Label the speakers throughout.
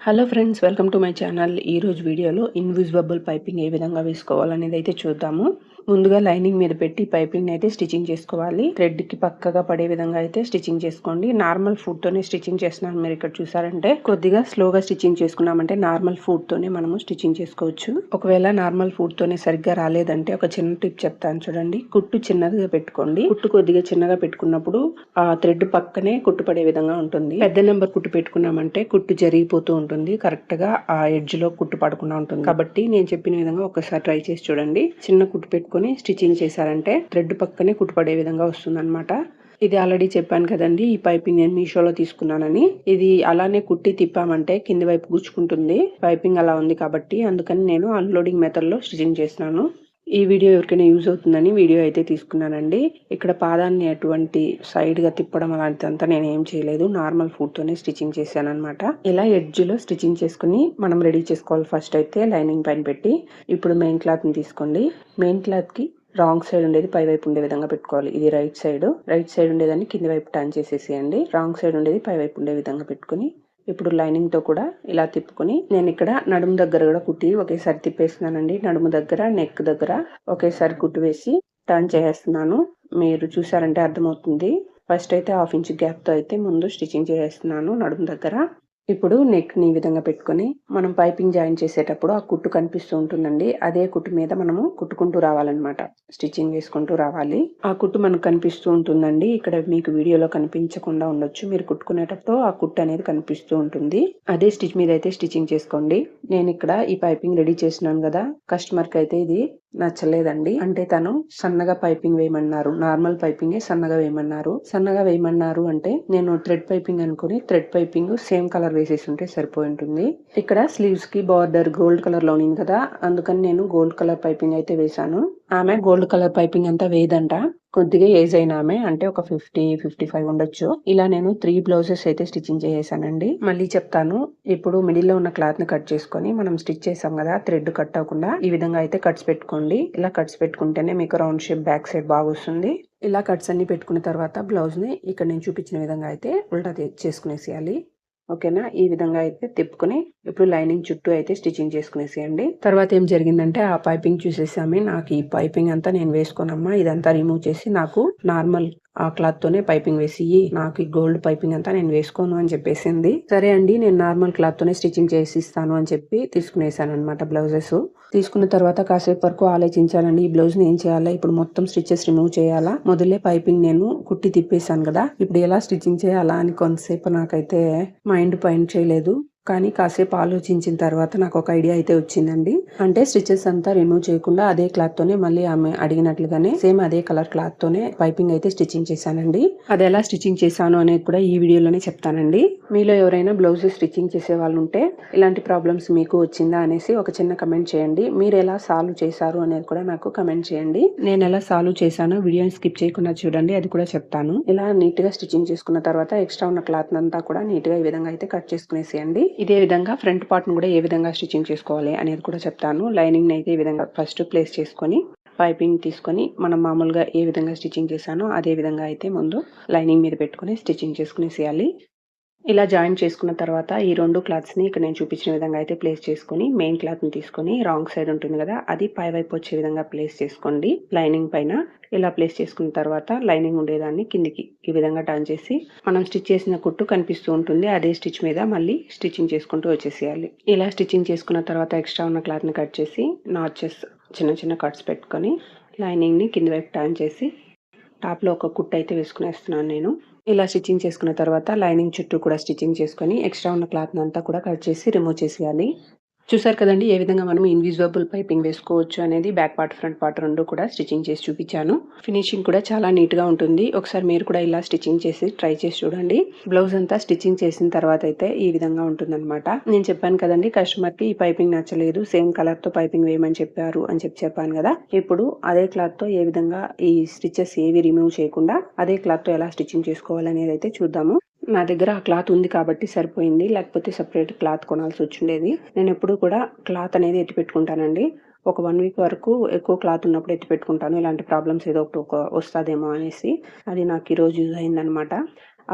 Speaker 1: Hello friends, welcome to my channel. ఈరోజు వీడియోలో invisible piping ఏ విధంగా వేసుకోవాలనేది అయితే చూద్దాము. ముందుగా లైనింగ్ మీద పెట్టి పైపింగ్ అయితే స్టిచ్చింగ్ చేసుకోవాలి. థ్రెడ్కి పక్కగా పడే విధంగా అయితే స్టిచ్చింగ్ చేసుకోండి. నార్మల్ ఫుడ్తోనే స్టిచ్చింగ్ చేస్తున్నాను. మీరు ఇక్కడ చూసారంటే కొద్దిగా స్లోగా స్టిచ్చింగ్ చేసుకున్నామంటే నార్మల్ ఫుడ్తోనే మనము స్టిచ్చింగ్ చేసుకోవచ్చు. ఒకవేళ నార్మల్ ఫుడ్తోనే సరిగ్గా రాలేదంటే ఒక చిన్న టిప్ చెప్తాను చూడండి. కుట్టు చిన్నదిగా పెట్టుకోండి. కుట్టు కొద్దిగా చిన్నగా పెట్టుకున్నప్పుడు ఆ థ్రెడ్ పక్కనే కుట్టు పడే విధంగా ఉంటుంది. పెద్ద నెంబర్ కుట్టు పెట్టుకున్నామంటే కుట్టు జరిగిపోతూ ఉంటుంది. కరెక్ట్ గా ఆ ఎడ్జ్ లో కుట్టు పడకుండా ఉంటుంది. కాబట్టి నేను చెప్పిన విధంగా ఒకసారి ట్రై చేసి చూడండి. చిన్న కుట్టు పెట్టుకుని స్టిచ్చింగ్ చేశారంటే థ్రెడ్ పక్కనే కుట్టు పడే విధంగా వస్తుంది అనమాట. ఇది ఆల్రెడీ చెప్పాను కదండి, ఈ పైపింగ్ నేను మీషోలో తీసుకున్నానని. ఇది అలానే కుట్టి తిప్పామంటే కింది వైపు గుచ్చుకుంటుంది. పైపింగ్ అలా ఉంది కాబట్టి అందుకని నేను అన్లోడింగ్ మెథడ్ లో స్టిచ్చింగ్ చేస్తున్నాను. ఈ వీడియో ఎవరికైనా యూజ్ అవుతుందని వీడియో అయితే తీసుకున్నానండి. ఇక్కడ పాదాన్ని అటువంటి సైడ్ గా తిప్పడం అలాంటిదంతా నేను ఏం చేయలేదు. నార్మల్ ఫుడ్ తోనే స్టిచ్చింగ్ చేశాను అనమాట. ఇలా ఎడ్జ్ లో స్టిచ్చింగ్ చేసుకుని మనం రెడీ చేసుకోవాలి. ఫస్ట్ అయితే లైనింగ్ పైన పెట్టి ఇప్పుడు మెయిన్ క్లాత్ ని తీసుకోండి. మెయిన్ క్లాత్ కి రాంగ్ సైడ్ ఉండేది పై వైపు ఉండే విధంగా పెట్టుకోవాలి. ఇది రైట్ సైడ్ ఉండేదాన్ని కింది వైపు టర్న్ చేసేసేయండి. రాంగ్ సైడ్ ఉండేది పై వైపు ఉండే విధంగా పెట్టుకుని ఇప్పుడు లైనింగ్ తో కూడా ఇలా తిప్పుకొని నేను ఇక్కడ నడుము దగ్గర కూడా కుట్టి ఒకేసారి తిప్పేస్తున్నానండి. నడుము దగ్గర, నెక్ దగ్గర ఒకేసారి కుట్టు వేసి టర్న్ చేసేస్తున్నాను. మీరు చూసారంటే అర్థమవుతుంది. ఫస్ట్ అయితే 1/2 ఇంచ్ గ్యాప్ తో అయితే ముందు స్టిచ్చింగ్ చేసేస్తున్నాను నడుము దగ్గర. ఇప్పుడు నెక్ ని ఈ విధంగా పెట్టుకొని మనం పైపింగ్ జాయిన్ చేసేటప్పుడు ఆ కుట్టు కనిపిస్తూ ఉంటుందండి. అదే కుట్టు మీద మనము కుట్టుకుంటూ రావాలన్నమాట. స్టిచ్చింగ్ వేసుకుంటూ రావాలి. ఆ కుట్టు మనకు కనిపిస్తూ ఉంటుందండి. ఇక్కడ మీకు వీడియోలో కనిపించకుండా ఉండొచ్చు. మీరు కుట్టుకునేటప్పుడు ఆ కుట్టు అనేది కనిపిస్తూ ఉంటుంది. అదే స్టిచ్ మీద అయితే స్టిచ్చింగ్ చేసుకోండి. నేను ఇక్కడ ఈ పైపింగ్ రెడీ చేసినాను కదా, కస్టమర్ కి అయితే ఇది నచ్చలేదండి. అంటే తను సన్నగా పైపింగ్ వేయమన్నారు. నార్మల్ పైపింగే సన్నగా వేయమన్నారు అంటే నేను థ్రెడ్ పైపింగ్ అనుకుని థ్రెడ్ పైపింగ్ సేమ్ కలర్ వేసేసి ఉంటే సరిపోయి ఉంటుంది. ఇక్కడ స్లీవ్స్ కి బార్డర్ గోల్డ్ కలర్ లో ఉంది కదా, అందుకని నేను గోల్డ్ కలర్ పైపింగ్ అయితే వేసాను. ఆమె గోల్డ్ కలర్ పైపింగ్ అంతా వేయదంట. కొద్దిగా ఏజ్ అయిన ఆమె, అంటే ఒక 50-55 ఉండొచ్చు. ఇలా నేను 3 బ్లౌజెస్ అయితే స్టిచ్చింగ్ చేసేసానండి. మళ్ళీ చెప్తాను. ఇప్పుడు మిడిల్ లో ఉన్న క్లాత్ ని కట్ చేసుకొని మనం స్టిచ్ చేసాం కదా, థ్రెడ్ కట్ అవ్వకుండా ఈ విధంగా అయితే కట్స్ పెట్టుకోండి. ఇలా కట్స్ పెట్టుకుంటేనే మీకు రౌండ్ షేప్ బ్యాక్ సైడ్ బాగా వస్తుంది. ఇలా కట్స్ అన్ని పెట్టుకున్న తర్వాత బ్లౌజ్ ని ఇక్కడ నేను చూపించిన విధంగా అయితే ఉల్టా చేసుకునేసేయాలి. ఓకేనా? ఈ విధంగా అయితే తిప్పుకుని ఇప్పుడు లైనింగ్ చుట్టూ అయితే స్టిచ్చింగ్ చేసుకునేసేయండి. తర్వాత ఏం జరిగిందంటే ఆ పైపింగ్ చూసేసామి. నాకు ఈ పైపింగ్ అంతా నేను వేసుకోనమ్మా, ఇదంతా రిమూవ్ చేసి నాకు నార్మల్ ఆ క్లాత్ తోనే పైపింగ్ వేసి నాకు ఈ గోల్డ్ పైపింగ్ అంతా నేను వేసుకోను అని చెప్పేసింది. సరే అండి, నేను నార్మల్ క్లాత్ తోనే స్టిచ్చింగ్ చేసి ఇస్తాను అని చెప్పి తీసుకునేసాను అనమాట బ్లౌజెస్. తీసుకున్న తర్వాత కాసేపు వరకు ఆలోచించానండి. ఈ బ్లౌజ్ ని ఏం చేయాలా, ఇప్పుడు మొత్తం స్టిచెస్ రిమూవ్ చేయాలా, మొదలే పైపింగ్ నేను కుట్టి తిప్పేశాను కదా, ఇప్పుడు ఎలా స్టిచ్చింగ్ చేయాలా అని కొంతసేపు నాకైతే మైండ్ పైన చేయలేదు. కానీ కాసేపు ఆలోచించిన తర్వాత నాకు ఒక ఐడియా అయితే వచ్చిందండి. అంటే స్టిచెస్ అంతా రిమూవ్ చేయకుండా అదే క్లాత్ తోనే మళ్ళీ ఆమె అడిగినట్లుగానే సేమ్ అదే కలర్ క్లాత్ తోనే పైపింగ్ అయితే స్టిచ్చింగ్ చేశానండి. అది ఎలా స్టిచ్చింగ్ చేశాను అనేది కూడా ఈ వీడియోలోనే చెప్తానండి. మీలో ఎవరైనా బ్లౌజ్ స్టిచ్చింగ్ చేసే వాళ్ళు ఉంటే ఇలాంటి ప్రాబ్లమ్స్ మీకు వచ్చిందా అనేసి ఒక చిన్న కమెంట్ చేయండి. మీరు ఎలా సాల్వ్ చేశారు అనేది కూడా నాకు కమెంట్ చేయండి. నేను ఎలా సాల్వ్ చేశానో వీడియోని స్కిప్ చేయకుండా చూడండి, అది కూడా చెప్తాను. ఇలా నీట్ గా స్టిచ్చింగ్ చేసుకున్న తర్వాత ఎక్స్ట్రా ఉన్న క్లాత్ అంతా కూడా నీట్ గా ఈ విధంగా అయితే కట్ చేసుకునేసేయండి. ఇదే విధంగా ఫ్రంట్ పార్ట్ ను కూడా ఏ విధంగా స్టిచ్చింగ్ చేసుకోవాలి అనేది కూడా చెప్తాను. లైనింగ్ అయితే ఈ విధంగా ఫస్ట్ ప్లేస్ చేసుకొని పైపింగ్ తీసుకొని మనం మామూలుగా ఏ విధంగా స్టిచ్చింగ్ చేశానో అదే విధంగా అయితే ముందు లైనింగ్ మీద పెట్టుకుని స్టిచ్చింగ్ చేసుకునేసేయాలి. ఇలా జాయిన్ చేసుకున్న తర్వాత ఈ రెండు క్లాత్స్ ని ఇక్కడ నేను చూపించిన విధంగా అయితే ప్లేస్ చేసుకుని మెయిన్ క్లాత్ ని తీసుకొని రాంగ్ సైడ్ ఉంటుంది కదా, అది పై వైపు వచ్చే విధంగా ప్లేస్ చేసుకోండి. లైనింగ్ పైన ఇలా ప్లేస్ చేసుకున్న తర్వాత లైనింగ్ ఉండేదాన్ని కిందికి ఈ విధంగా టర్న్ చేసి మనం స్టిచ్ చేసిన కుట్టు కనిపిస్తూ ఉంటుంది. అదే స్టిచ్ మీద మళ్ళీ స్టిచ్చింగ్ చేసుకుంటూ వచ్చేసేయాలి. ఇలా స్టిచ్చింగ్ చేసుకున్న తర్వాత ఎక్స్ట్రా ఉన్న క్లాత్ ని కట్ చేసి నాచెస్ చిన్న చిన్న కట్స్ పెట్టుకొని లైనింగ్ ని కింది వైపు టర్న్ చేసి టాప్ లో ఒక కుట్టు అయితే వేసుకునేస్తున్నాను నేను. ఇలా స్టిచ్చింగ్ చేసుకున్న తర్వాత లైనింగ్ చుట్టూ కూడా స్టిచ్చింగ్ చేసుకొని ఎక్స్ట్రా ఉన్న క్లాత్ అంతా కూడా కట్ చేసి రిమూవ్ చేసేయాలి. చూసారు కదండి ఏ విధంగా మనం ఇన్విజిబుల్ పైపింగ్ వేసుకోవచ్చు అనేది. బ్యాక్ పార్ట్ ఫ్రంట్ పార్ట్ రెండు కూడా స్టిచ్చింగ్ చేసి చూపించాను. ఫినిషింగ్ కూడా చాలా నీట్ గా ఉంటుంది. ఒకసారి మీరు కూడా ఇలా స్టిచ్చింగ్ చేసి ట్రై చేసి చూడండి. బ్లౌజ్ అంతా స్టిచ్చింగ్ చేసిన తర్వాత అయితే ఈ విధంగా ఉంటుందన్నమాట. నేను చెప్పాను కదండి, కస్టమర్ కి ఈ పైపింగ్ నచ్చలేదు, సేమ్ కలర్ తో పైపింగ్ వేయమని చెప్పారు అని చెప్పాను కదా. ఇప్పుడు అదే క్లాత్ తో ఏ విధంగా ఈ స్టిచెస్ ఏవి రిమూవ్ చేయకుండా అదే క్లాత్ తో ఎలా స్టిచ్చింగ్ చేసుకోవాలనేది అయితే చూద్దాము. నా దగ్గర ఆ క్లాత్ ఉంది కాబట్టి సరిపోయింది, లేకపోతే సెపరేట్ క్లాత్ కొనాల్సి వచ్చిండేది. నేను ఎప్పుడు కూడా క్లాత్ అనేది ఎత్తి పెట్టుకుంటానండి. ఒక 1 వీక్ వరకు ఎక్కువ క్లాత్ ఉన్నప్పుడు ఎత్తి పెట్టుకుంటాను. ఇలాంటి ప్రాబ్లమ్స్ ఏదో ఒకటి వస్తుందేమో అనేసి. అది నాకు ఈరోజు యూజ్ అయిందనమాట.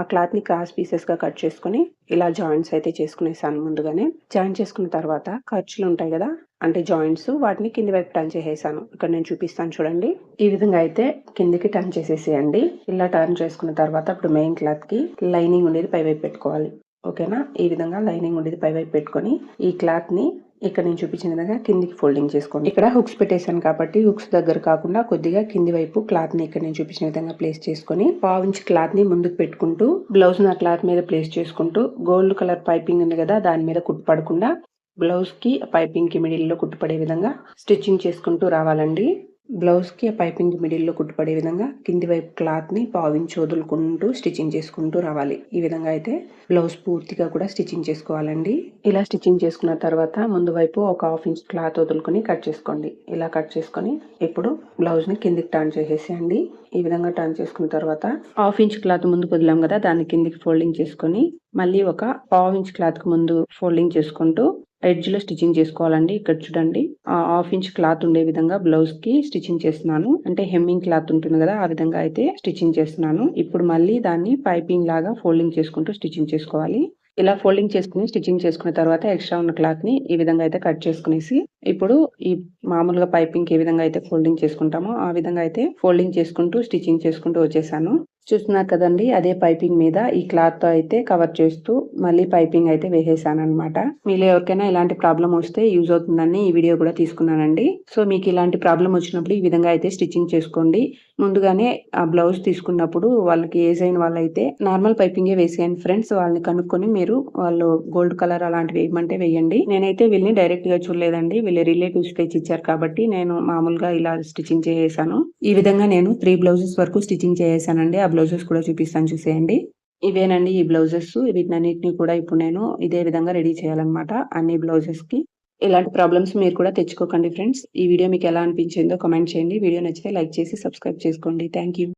Speaker 1: ఆ క్లాత్ని క్రాస్ పీసెస్గా కట్ చేసుకుని ఇలా జాయింట్స్ అయితే చేసుకునేసాను ముందుగానే. జాయిన్ చేసుకున్న తర్వాత ఖర్చులు ఉంటాయి కదా, అంటే జాయింట్స్, వాటిని కింది వైపు టర్న్ చేసేసాను. ఇక్కడ నేను చూపిస్తాను చూడండి. ఈ విధంగా అయితే కిందికి టర్న్ చేసేసేయండి. ఇలా టర్న్ చేసుకున్న తర్వాత ఇప్పుడు మెయిన్ క్లాత్కి లైనింగ్ ఉండేది పై వైపు పెట్టుకోవాలి. ఓకేనా? ఈ విధంగా లైనింగ్ ఉండేది పై వైపు పెట్టుకొని ఈ క్లాత్ని ఇక్కడ నేను చూపించిన విధంగా కిందికి ఫోల్డింగ్ చేసుకోండి. ఇక్కడ హుక్స్ పెట్టేశాను కాబట్టి హుక్స్ దగ్గర కాకుండా కొద్దిగా కింది వైపు క్లాత్ ని ఇక్కడ నేను చూపించిన విధంగా ప్లేస్ చేసుకొని 1/2 ఇంచ్ క్లాత్ ని ముందుకు పెట్టుకుంటూ బ్లౌజ్ నా క్లాత్ మీద ప్లేస్ చేసుకుంటూ గోల్డ్ కలర్ పైపింగ్ ఉంది కదా, దాని మీద కుట్టు పడకుండా బ్లౌజ్ కి పైపింగ్ కి మిడిల్ లో కుట్టుపడే విధంగా స్టిచ్చింగ్ చేసుకుంటూ రావాలండి. బ్లౌజ్ కి పైపింగ్ మిడిల్ లో కుట్టుపడే విధంగా కింది వైపు క్లాత్ ని 1/2 ఇంచ్ వదులుకుంటూ స్టిచ్చింగ్ చేసుకుంటూ రావాలి. ఈ విధంగా అయితే బ్లౌజ్ పూర్తిగా కూడా స్టిచ్చింగ్ చేసుకోవాలండి. ఇలా స్టిచ్చింగ్ చేసుకున్న తర్వాత ముందు వైపు ఒక 1/2 ఇంచ్ క్లాత్ వదులుకొని కట్ చేసుకోండి. ఇలా కట్ చేసుకొని ఇప్పుడు బ్లౌజ్ ని కిందికి టర్న్ చేసేసేయండి. ఈ విధంగా టర్న్ చేసుకున్న తర్వాత 1/2 ఇంచ్ క్లాత్ ముందుకు వదిలాం కదా, దాన్ని కిందికి ఫోల్డింగ్ చేసుకొని మళ్ళీ ఒక 1/2 ఇంచ్ క్లాత్ కు ముందు ఫోల్డింగ్ చేసుకుంటూ ఎడ్జ్ లో స్టిచ్చింగ్ చేసుకోవాలండి. ఇక్కడ చూడండి, 1/2 ఇంచ్ క్లాత్ ఉండే విధంగా బ్లౌజ్ కి స్టిచ్చింగ్ చేస్తున్నాను. అంటే హెమ్మింగ్ క్లాత్ ఉంటుంది కదా, ఆ విధంగా అయితే స్టిచ్చింగ్ చేస్తున్నాను. ఇప్పుడు మళ్ళీ దాన్ని పైపింగ్ లాగా ఫోల్డింగ్ చేసుకుంటూ స్టిచ్చింగ్ చేసుకోవాలి. ఇలా ఫోల్డింగ్ చేసుకుని స్టిచ్చింగ్ చేసుకున్న తర్వాత ఎక్స్ట్రా ఉన్న క్లాత్ ని ఈ విధంగా అయితే కట్ చేసుకునేసి ఇప్పుడు ఈ మామూలుగా పైపింగ్ ఏ విధంగా అయితే ఫోల్డింగ్ చేసుకుంటామో ఆ విధంగా అయితే ఫోల్డింగ్ చేసుకుంటూ స్టిచ్చింగ్ చేసుకుంటూ వచ్చేసాను. చూస్తున్నారు కదండి, అదే పైపింగ్ మీద ఈ క్లాత్ తో అయితే కవర్ చేస్తూ మళ్ళీ పైపింగ్ అయితే వేసేసాను అనమాట. మీలో ఎవరికైనా ఇలాంటి ప్రాబ్లం వస్తే యూజ్ అవుతుందని ఈ వీడియో కూడా తీసుకున్నానండి. సో మీకు ఇలాంటి ప్రాబ్లం వచ్చినప్పుడు ఈ విధంగా అయితే స్టిచ్చింగ్ చేసుకోండి. ముందుగానే ఆ బ్లౌజ్ తీసుకున్నప్పుడు వాళ్ళకి ఏజ్ అయిన వాళ్ళైతే నార్మల్ పైపింగే వేసేయండి ఫ్రెండ్స్. వాళ్ళని కనుక్కొని మీరు వాళ్ళు గోల్డ్ కలర్ అలాంటివి వేయమంటే వేయండి. నేనైతే వీళ్ళని డైరెక్ట్ గా చూడలేదండి, వీళ్ళ రిలేటివ్స్ తెచ్చి ఇచ్చారు కాబట్టి నేను మామూలుగా ఇలా స్టిచ్చింగ్ చేసేసాను. ఈ విధంగా నేను 3 బ్లౌజెస్ వరకు స్టిచ్చింగ్ చేసేసానండి. ఆ బ్లౌజెస్ కూడా చూపిస్తాను చూసేయండి. ఇవేనండి ఈ బ్లౌజెస్. వీటినన్నిటిని కూడా ఇప్పుడు నేను ఇదే విధంగా రెడీ చేయాలన్నమాట అన్ని బ్లౌజెస్ కి. ఇలాంటి ప్రాబ్లమ్స్ మీరు కూడా తెచ్చుకోకండి ఫ్రెండ్స్. ఈ వీడియో మీకు ఎలా అనిపించిందో కామెంట్ చేయండి. వీడియో నచ్చితే లైక్ చేసి సబ్స్క్రైబ్ చేసుకోండి. Thank you.